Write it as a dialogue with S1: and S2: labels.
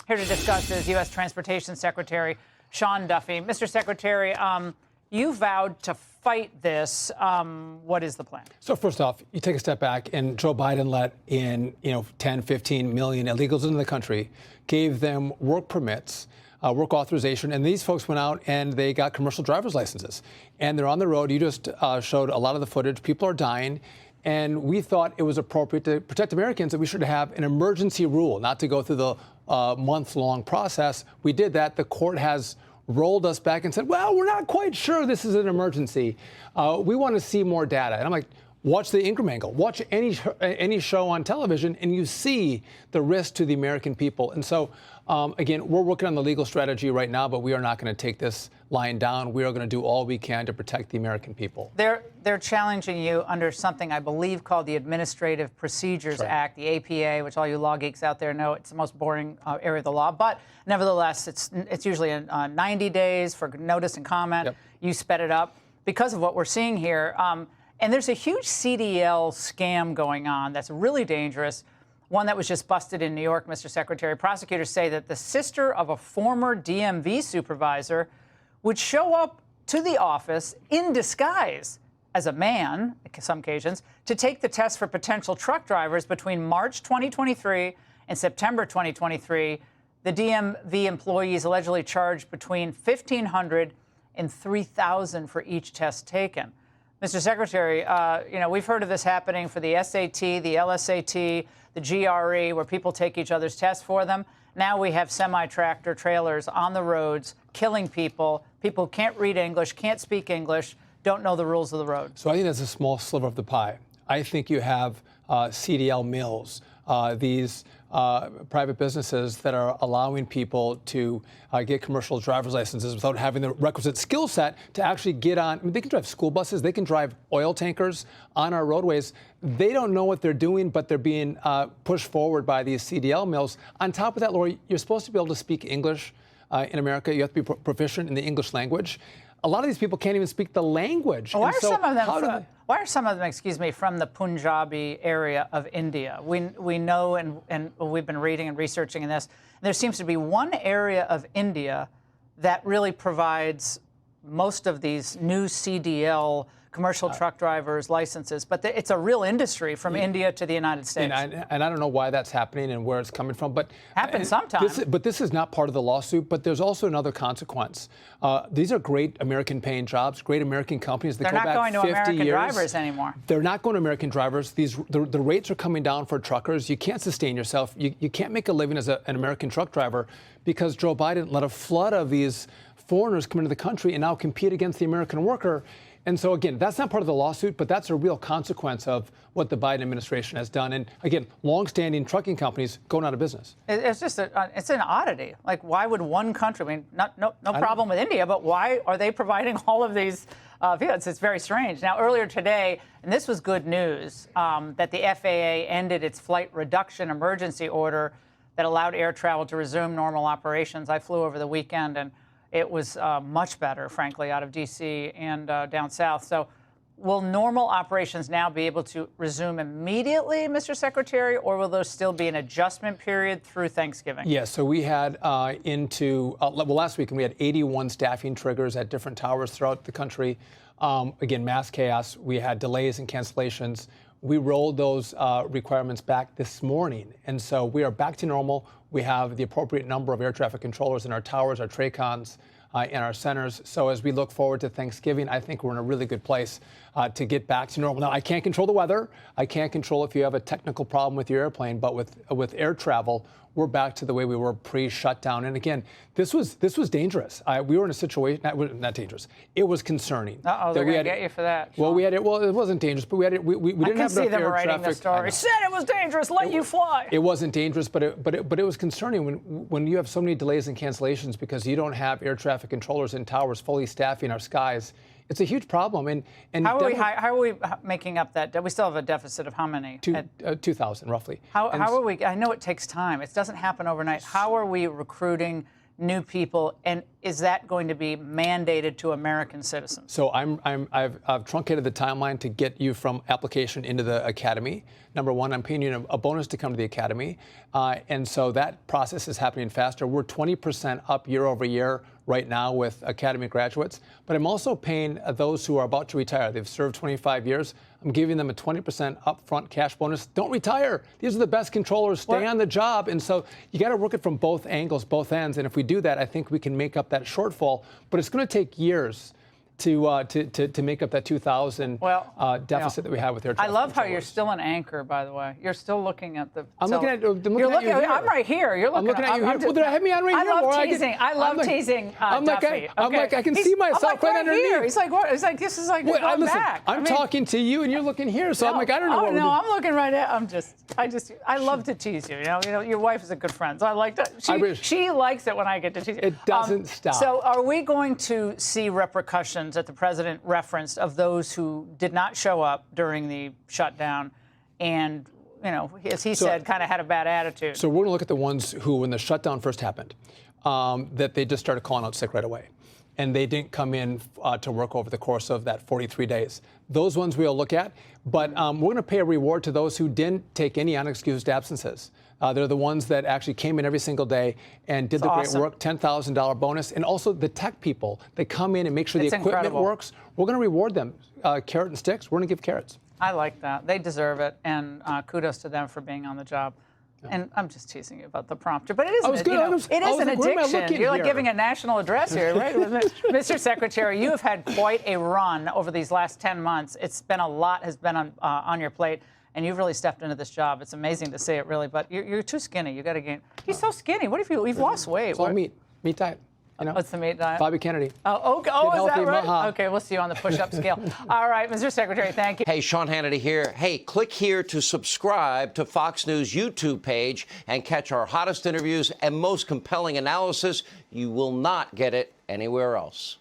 S1: Here to discuss is U.S. Transportation Secretary Sean Duffy. Mr. Secretary, you vowed to fight this. What is the plan?
S2: So first off, you take a step back, and Joe Biden let in, 10, 15 million illegals into the country, gave them work permits, work authorization, and these folks went out and they got commercial driver's licenses. And they're on the road. You just showed a lot of the footage. People are dying. And we thought it was appropriate to protect Americans that we should have an emergency rule, not to go through the month-long process. We did that. The court has rolled us back and said, well, we're not quite sure this is an emergency. We want to see more data. And I'm like, watch the Ingram angle. Watch any show on television, and you see the risk to the American people. And so, again, we're working on the legal strategy right now, but we are not going to take this lying down. We are going to do all we can to protect the American people.
S1: They're challenging you under something I believe called the Administrative Procedures Act, the APA, which all you law geeks out there know it's the most boring area of the law. But nevertheless, it's usually 90 days for notice and comment.
S2: Yep.
S1: You sped it up because of what we're seeing here. And there's a huge CDL scam going on that's really dangerous. One that was just busted in New York, Mr. Secretary. Prosecutors say that the sister of a former DMV supervisor would show up to the office in disguise as a man, in some occasions, to take the test for potential truck drivers between March 2023 and September 2023. The DMV employees allegedly charged between $1,500 and $3,000 for each test taken. Mr. Secretary, we've heard of this happening for the SAT, the LSAT, the GRE, where people take each other's tests for them. Now we have semi-tractor trailers on the roads killing people. People who can't read English, can't speak English, don't know the rules of the road.
S2: So I think that's a small sliver of the pie. I think you have CDL mills, these private businesses that are allowing people to get commercial driver's licenses without having the requisite skill set to actually get on. I mean, they can drive school buses, they can drive oil tankers on our roadways. They don't know what they're doing, but they're being pushed forward by these CDL mills. On top of that, Lori, you're supposed to be able to speak English in America. You have to be proficient in the English language. A lot of these people can't even speak the language.
S1: Why are some of them, excuse me, from the Punjabi area of India? We know, and we've been reading and researching in this, there seems to be one area of India that really provides most of these new CDL commercial truck drivers licenses, but it's a real industry from India to the United States.
S2: And I don't know why that's happening and where it's coming from, but
S1: happens sometimes.
S2: This is not part of the lawsuit. But there's also another consequence. These are great American-paying jobs, great American companies that
S1: They're
S2: go
S1: not
S2: back 50 years.
S1: going to American drivers anymore.
S2: They're not going to American drivers. The rates are coming down for truckers. You can't sustain yourself. You can't make a living as an American truck driver because Joe Biden let a flood of these foreigners come into the country and now compete against the American worker. And so, again, that's not part of the lawsuit, but that's a real consequence of what the Biden administration has done. And, again, longstanding trucking companies going out of business.
S1: It's just it's an oddity. Like, why would one country, I mean, no problem with India, but why are they providing all of these vehicles? It's very strange. Now, earlier today, and this was good news, that the FAA ended its flight reduction emergency order that allowed air travel to resume normal operations. I flew over the weekend, and it was much better, frankly, out of D.C. and down south. So will normal operations now be able to resume immediately, Mr. Secretary, or will there still be an adjustment period through Thanksgiving?
S2: Yes. So we had last week, we had 81 staffing triggers at different towers throughout the country. Again, mass chaos. We had delays and cancellations. We rolled those requirements back this morning. And so we are back to normal. We have the appropriate number of air traffic controllers in our towers, our TRACONs, in our centers. So as we look forward to Thanksgiving, I think we're in a really good place to get back to normal. Now, I can't control the weather. I can't control if you have a technical problem with your airplane. But with air travel, we're back to the way we were pre-shutdown. And again, this was dangerous. We were in a situation not dangerous. It was concerning.
S1: Uh-oh, they're going to get you for that.
S2: Well, it wasn't dangerous, but we didn't have enough air traffic. I can see them
S1: writing the story. Said it was dangerous. Let you fly.
S2: It wasn't dangerous, but it was concerning when you have so many delays and cancellations because you don't have air traffic controllers in towers fully staffing our skies. It's a huge problem. And
S1: how are we making up that? We still have a deficit of how many?
S2: 2,000, roughly.
S1: How are we? I know it takes time. It doesn't happen overnight. How are we recruiting new people, and is that going to be mandated to American citizens?
S2: So I've truncated the timeline to get you from application into the academy. Number one, I'm paying you a bonus to come to the academy, and so that process is happening faster. We're 20% up year over year right now with academy graduates, but I'm also paying those who are about to retire. They've served 25 years. I'm giving them a 20% upfront cash bonus. Don't retire. These are the best controllers. Stay on the job. And so you got to work it from both angles, both ends. And if we do that, I think we can make up that shortfall. But it's going to take years to make up that 2,000 deficit that we have with air traffic
S1: I love how
S2: controllers.
S1: you're still an anchor, by the way. You're still looking at the.
S2: I'm looking at you here.
S1: I'm right here. You're looking.
S2: I'm looking at you here. Well, did I have me on right here?
S1: I love teasing. I love teasing.
S2: I'm like,
S1: Duffy.
S2: I'm like, I can see myself right underneath.
S1: Here. He's like, what? He's like, this is like
S2: Wait,
S1: going
S2: listen,
S1: back.
S2: I'm talking to you, and you're looking here. So I'm like, I don't know what we're doing.
S1: I'm looking right at. I love to tease you. You know, your wife is a good friend, so I like to. She likes it when I get to tease you.
S2: It doesn't stop.
S1: So, are we going to see repercussions that the president referenced of those who did not show up during the shutdown, and as he said, kind of had a bad attitude?
S2: So we're going to look at the ones who, when the shutdown first happened, that they just started calling out sick right away, and they didn't come in to work over the course of that 43 days. Those ones we'll look at, but we're going to pay a reward to those who didn't take any unexcused absences. They're the ones that actually came in every single day and did the great work, $10,000 bonus. And also the tech people that come in and make sure the equipment works. We're going to reward them. Carrot and sticks, we're going to give carrots.
S1: I like that. They deserve it. And kudos to them for being on the job. Yeah. And I'm just teasing you about the prompter. But it is, it is an addiction. You're like giving a national address here, right? Mr. Secretary, you have had quite a run over these last 10 months. It's been a lot has been on your plate. And you've really stepped into this job. It's amazing to see it, really. But you're too skinny. You got to gain. He's so skinny. What if you've lost weight?
S2: It's all meat diet.
S1: What's the meat diet?
S2: Bobby Kennedy.
S1: Oh, okay. Oh, is that right? Okay, we'll see you on the push-up scale. All right, Mr. Secretary, thank you.
S3: Hey, Sean Hannity here. Hey, click here to subscribe to Fox News YouTube page and catch our hottest interviews and most compelling analysis. You will not get it anywhere else.